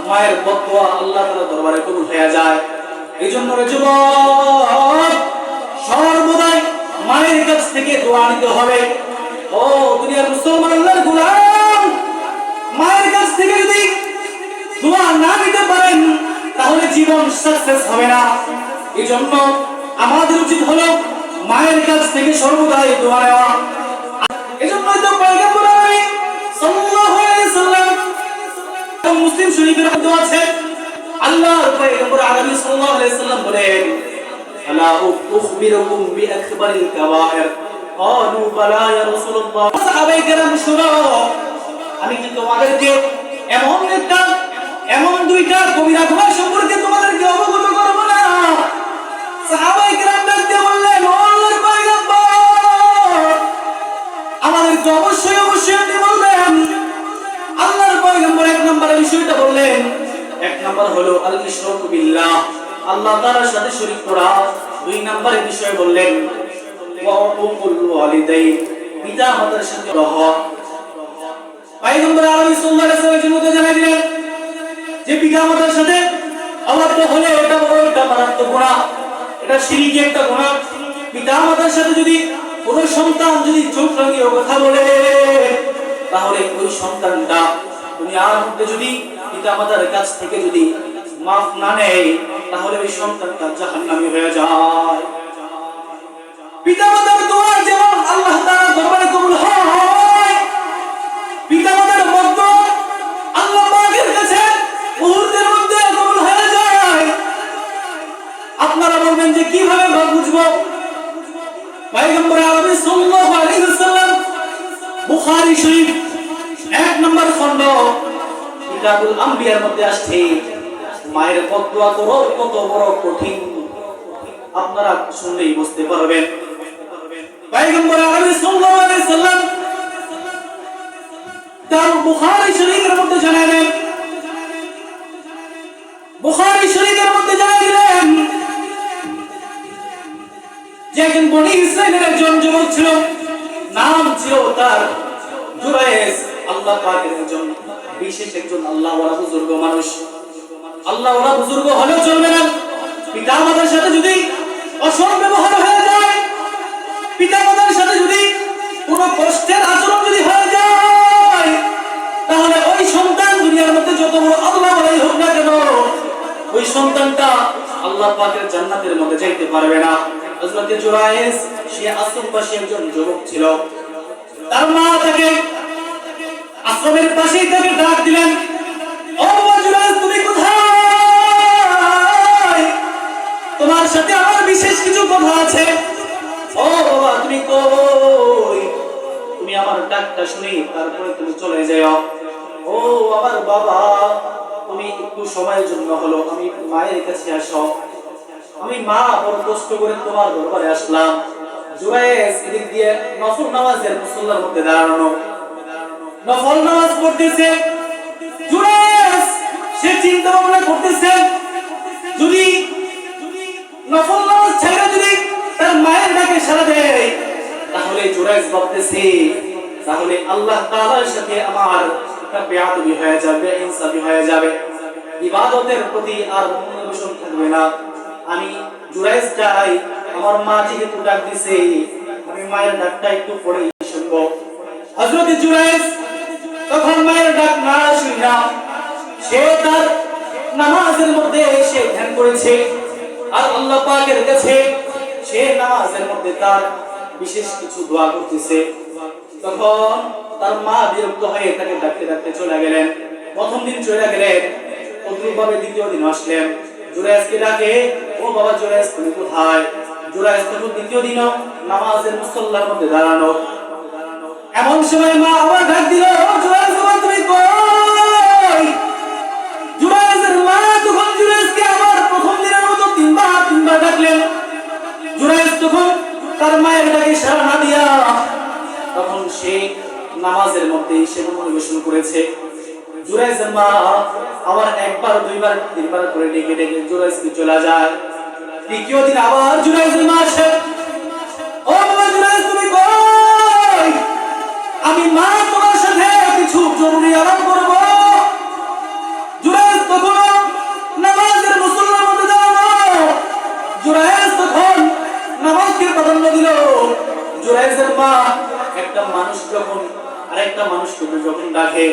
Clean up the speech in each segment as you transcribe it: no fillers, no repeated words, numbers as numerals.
মায়ের বদদোয়া আল্লাহ তাআলার দরবারে কবুল হয়ে যায়। এইজন্য রে যুবক, সর্বদাই মায়ের কাছ থেকে দোয়া নিতে হবে। ও দুনিয়ার মুসলমান আল্লাহর গোলাম, মায়ের কাছ থেকে যদি দোয়া না নিতে পারেন তাহলে জীবন সাকসেস হবে না। এইজন্য আমাদের উচিত হলো মায়ের কাছ থেকে সর্বদাই দোয়া নেওয়া। এজন্যই তো পয়গম্বর সাল্লাল্লাহু আলাইহি ওয়াসাল্লাম মুসলিম শরীফের মধ্যে আছে, আল্লাহর পয়গম্বর আরবি সাল্লাল্লাহু আলাইহি ওয়াসাল্লাম বলেন, আলা উখবিরুকুম বিআকবারিল কাবায়ের, ক্বালু বালা ইয়া রাসূলুল্লাহ। সাহাবায়ে কেরাম শুনো, আমি কি তোমাদেরকে এমন দুইটা কবিরা গুনাহ সম্পর্কে তোমাদেরকে অবগত করব না? সাহাবায়ে কেরাম বলতে বললেন, ও আল্লাহর পয়গম্বর, আমাদেরকে অবশ্যই আপনি বলবেন। আল্লাহর পয়গম্বর এক নম্বরে বিষয়টা বললেন, এক নম্বর হলো আল ইশরাকু বিল্লাহ, আল্লাহ তাআলার সাথে শরীক করা। দুই নম্বরে বিষয় বললেন ওয়া উকুল ওয়ালিদাইন, পিতা মাতার সাথে রহম। পয়গম্বর আরবি সাল্লাল্লাহু আলাইহি ওয়াসাল্লাম জানাই দিলেন যে পিতা মাতার সাথে অবাধ্য হলে এটা বড় একটা মারাত্মক গুনাহ, এটা শিরকি একটা গুনাহ। পিতা মাতার সাথে যদি কোনো সন্তান যদি চোখ রাঙিয়ে কথা বলে, তাহলে ওই সন্তানটা দুনিয়ার মধ্যে যদি পিতা মাতার কাছ থেকে যদি মাফ না নেয়, তাহলে ওই সন্তানটা জাহান্নামী হয়ে যায়। পিতা মাতার দোয়া যেমন আল্লাহ তাআলার দরবারে কবুল হয়, পিতা মাতার বদদোয়া আল্লাহ পাকের কাছে মুহূর্তের মধ্যে কবুল হয়ে যায়। আপনারা বলবেন যে কিভাবে বুঝবো? পয়গম্বর আরবি সাল্লাল্লাহু আলাইহি ওয়াসাল্লাম বুখারী শরীফ 1 নম্বর খণ্ড কিতাবুল আম্বিয়ার মধ্যে আসছে, মায়ের বদদোয়া করো কত বড় কঠিন, আপনারা শুনলেই বুঝতে পারবেন। পয়গম্বর আরবি সাল্লাল্লাহু আলাইহি ওয়াসাল্লাম তার বুখারী শরীফের মধ্যে জানালেন, বুখারী শরীফের মধ্যে জানালেন যে একজন বনি ইসরাইলের একজন যুবক ছিল, নাম ছিল তার জুরাইস। আল্লাহ পাকের একজন বিশেষ একজন আল্লাহওয়ালা বুজুর্গ মানুষ। আল্লাহওয়ালা বুজুর্গ হলে চলবে না, পিতা মাতার সাথে যদি অসৎ ব্যবহার হয়ে যায়, পিতা মাতার সাথে যদি কোনো কষ্টের আচরণ যদি হয়ে যায়, তাহলে ওই সন্তান দুনিয়ার মধ্যে যত বড় আল্লাহওয়ালাই হোক না কেন, ওই সন্তানটা আল্লাহ পাকের জান্নাতের মধ্যে যাইতে পারবে না। হযরত জুরাইস সে আশ্রমবাসী একজন যুবক ছিল। তার মা তাকে আশ্রমের পাশেই তাকে ডাক দিলেন, ও বাবা জুরাইস, তুমি কোথায়? তোমার সাথে আমার বিশেষ কিছু কথা আছে। ও বাবা তুমি কই? তুমি আমার ডাকটা শুনি তারপরে তুমি চলে যাও। ও আমার বাবা, তুমি একটু সময়ের জন্য হলো আমি মায়ের কাছে আসো। আমি মা বড় কষ্ট করে তোমার দরবারে আসলাম। জুরাইস এদিক দিয়ে নফল নামাজের মুসল্লার মধ্যে দাঁড়ানো, নফল নামাজ পড়তেছে। জুরাইস সে চিন্তা ভাবনা করতেছে, যদি নফল নামাজ ছেড়ে যদি তার মায়ের ডাকে সাড়া দেয়, তাহলে জুরাইস ভাবতেছে তাহলে আল্লাহ তাআলার সাথে আমার একটা বেয়াদবি হয়ে যাবে, ইনসাফি হয়ে যাবে, ইবাদতের প্রতি আর মনোনিবেশ থাকবে না। আমি জুরাইস চাই আমার মা যেহেতু ডাক দিছে, আমি মায়ের ডাকটা একটু পড়ে শুনবো। হযরত জুরাইস তখন মায়ের ডাক না শুনা সে তার নামাজের মধ্যে এসে ধ্যান করেছে, আর আল্লাহ পাকের কাছে সে নামাজের মধ্যে তার বিশেষ কিছু দোয়া করতেছে। তখন তার মা বিরক্ত হয়ে তাকে ডাকতে ডাকতে চলে গেলেন। প্রথম দিন চলে গেলেন, অনুরূপভাবে দ্বিতীয় দিন আসলেন। জুরাইসকে ডাকে, ও বাবা জুরাইস তুমি কোথায়? জুরাইস তখন দ্বিতীয় দিনও নামাজের মুসল্লার মধ্যে দাঁড়ানো। এমন সময় মা আবার ডাক দিল, জুরাইস বাবা তুমি কই? জুরাইসের মা তখন জুরাইসকে আবার প্রথম দিনের মতো তিনবার ডাকলেন। জুরাইস তখন তার মায়ের ডাকে সাড়া না দিয়া তখন সে নামাজের মধ্যে সে মনোনিবেশ করেছে। জুরাইসের মা আবার একবার দুইবার তিনবার করে ডেকে ডেকে জুরাইসকে চলে যায়। তৃতীয় দিন আবার জুরাইসের মা আসে, ও বাবা জুরাইস তুমি কই? আমি মা তোমার সাথে কিছু জরুরি আলাপ করব। জুরাইস তখন মা একটা মানুষ যখন আরেকটা মানুষকে যখন ডাকে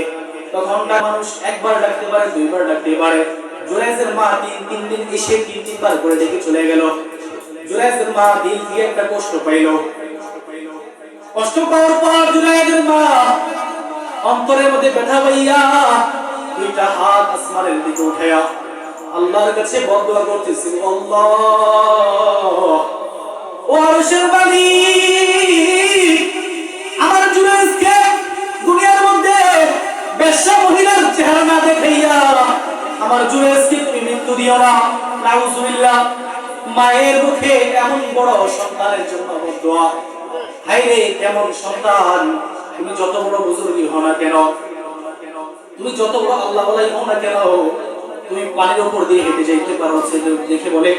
তখন মানুষ একবার ডাকতে পারে, দুইবার ডাকতে পারে। জুরাইজের মা তিন দিন এসে তিনবার করে ডেকে চলে গেল। জুরাইজের মা দিল দিয়ে একটা কষ্ট পাইল। কষ্ট পাওয়ার পর জুরাইজের মা অন্তরের মধ্যে ব্যথা পাইয়া দুইটা হাত আসমানের দিকে উঠাইয়া আল্লাহর কাছে বদদুয়া করতেছিল, আল্লাহ ও আরশের মালিক, আমার জুরাইজকে দুনিয়ার মধ্যে বেশ্যা মহিলার চেহারা না দেখাইয়া আমার জুরাইজকে তুমি মৃত্যু দিও না। নাউজুবিল্লাহ। মায়ের মুখে এমন বড় সন্তানের জন্য বদদুয়া। হায়রে কেমন সন্তান! তুমি যত বড় বুজুর্গই হও না কেন, তুমি যত বড় আল্লাহ ওয়ালাই হও না কেন, তুমি পানির উপর দিয়ে হেঁটে যাইতে পারো, সেটা দেখে বলে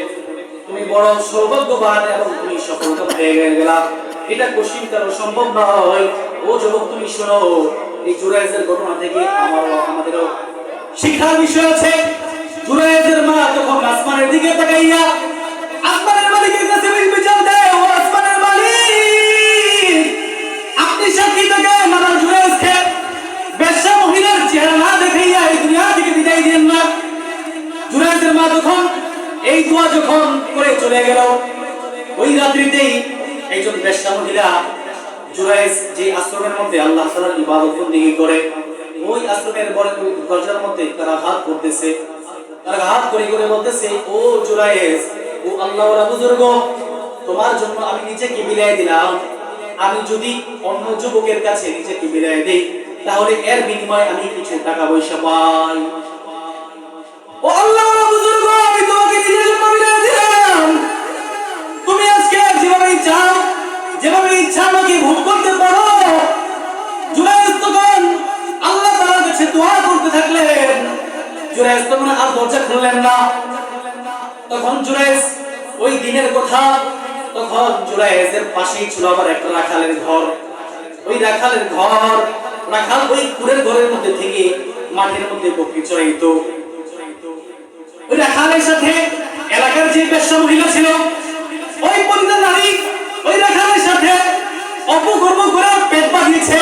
তুমি বড় সৌভাগ্যবান এবং তুমি সফলতা পেয়ে গেলা। এটা কোশ্চিন কারো সম্ভব নয়। ও যুবক তুমি শোনো, এই জুরাইজের ঘটনা থেকে আমাদেরও শিক্ষার বিষয় আছে। জুরাইজের মা তখন আসমানের দিকে তাকাইয়া আসমানের মালিকের কাছে বিচার দেয়, ও আসমানের মালিক, আপনি সাক্ষী থাকেন আমার জুরাইজকে বেশ্যা মহিলার চেহারা না দেখাইয়া এই দুনিয়া থেকে বিদায় দিন না। জুরাইজের মা তখন এই দোয়া যখন করে চলে গেল, ওই রাত্রিতেই একজন বেশ্যা মহিলা জুরাইজ যে আশ্রমের মধ্যে আল্লাহ তাআলার ইবাদত বন্দেগী করে, ওই আশ্রমের বড় দরজার মধ্যে তারা হাত করতেছে, তারা হাত করে করে বলতেছে, ও জুরাইজ, ও আল্লাহওয়ালা বুজুর্গ, তোমার জন্য আমি নিজেকে বিলিয়ে দিলাম। আমি যদি অন্য যুবকের কাছে নিজেকে বিলিয়ে দেই তাহলে এর বিনিময়ে আমি কিছু টাকা পয়সা পাই। ও আল্লাহওয়ালা বুজুর্গ, আমি তোমাকে নিজের জন্য বিলিয়ে দিলাম। তুমি আজকে যেভাবে চাও, যেভাবে ইচ্ছা আমাকে ভোগ করতে পারো। জুরাইজ তখন আল্লাহ তাআলার কাছে দোয়া করতে থাকলেন। জুরাইজ তখন আর দরজা খুললেন না। তখন জুরাইজ ওই দিনের কথা, তখন জুরাইজের পাশেই ছিল আবার একটা রাখালের ঘর। ওই রাখালের ঘর, রাখাল ওই কুড়ের ঘরের মধ্যে থেকে মাঠের মধ্যে বকরি চড়াইতো। ওই রাখালের সাথে এলাকার যে বেশ্যা মহিলা ছিল, ওই পরিণত নারী ওই রাখালের সাথে অপকর্ম করে পেট বাঁধিয়েছে,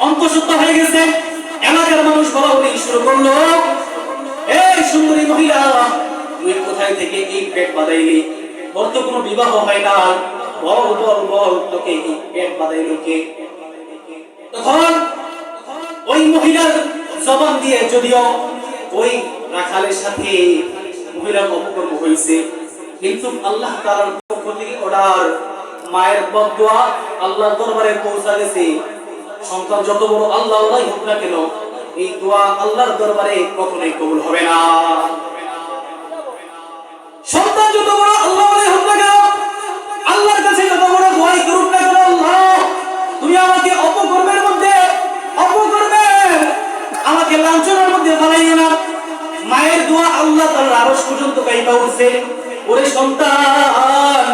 অন্তঃসত্ত্বা হয়ে গেছে। এলাকার মানুষ বলাবলি শুরু করলো, এই সুন্দরী মহিলা, তুই কোথায় থেকে এই পেট বাঁধাইলি? তোর তো কোনো বিবাহ হয় না, বল বল বল, তোকে এই পেট বাঁধাইলো কে? তখন ওই মহিলার জবান দিয়ে যদিও ওই রাখালের সাথে মহিলার অপকর্ম হয়েছে, কিন্তু আল্লাহ তাআলার পক্ষ থেকে অর্ডার, মায়ের বদদুয়া আল্লাহর দরবারে পৌঁছা গেছে। সন্তান যত বড় আল্লাহ ওয়ালাই হোক না কেন, এই দোয়া আল্লাহর দরবারে কখনোই কবুল হবে না। সন্তান যত বড় আল্লাহ ওয়ালাই হোক না কেন, আল্লাহর কাছে যত বড় দোয়াই করুক না কেন, আল্লাহ তুমি আমাকে অপকর্মের মধ্যে, অপকর্মের আমাকে লাঞ্ছনার মধ্যে ফেলাইও না। মায়ের দোয়া আল্লাহ তাআলার আরশ পর্যন্ত গাইবা উঠছে, ওরে সন্তান।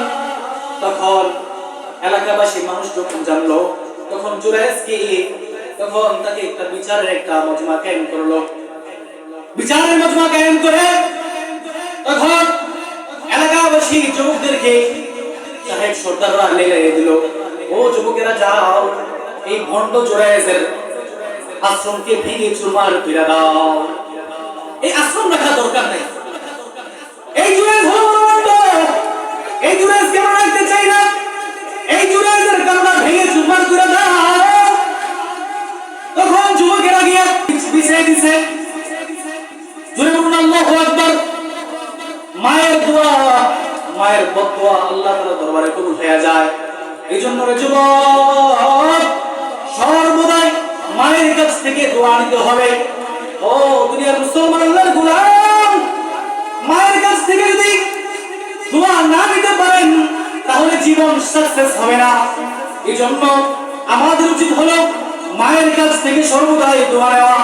তখন এলাকাবাসী মানুষ যখন জানলো, তখন জুরাইজকে তখন তাকে একটা বিচারের একটা মজমা কায়েম করলো। বিচারের মজমা কায়েম করে তখন এলাকাবাসী যুবকদেরকে সাহেব সর্দাররা লেগে দিল, ও যুবকেরা যাও, এই ভণ্ড জুরাইজের আশ্রমকে ভেঙে চুরমার করে দাও। এই আশ্রম রাখা দরকার নাই। এই জুরাইজ হলো ভণ্ড, এই জুরাইজকে আমরা রাখতে চাই না। এই জুরাইজের কারণে ভেঙে চুরমার করে দাও। তখন যুবকেরা গিয়ে বিছিয়ে দিছে। জোরে বলুন আল্লাহু আকবার। মায়ের দোয়া, মায়ের বদদোয়া আল্লাহ তাআলার দরবারে কবুল হয়ে যায়। এইজন্য রে যুবক, সর্বদাই মায়ের কাছ থেকে দোয়া নিতে হবে। ও দুনিয়ার মুসলমান আল্লাহর গোলাম, মায়ের কাছ থেকে যদি দোয়া না নিতে পারেন তাহলে জীবন সাকসেস হবে না। এইজন্য আমাদের উচিত হলো মায়ের কাছ থেকে সর্বদাই দোয়া নেওয়া।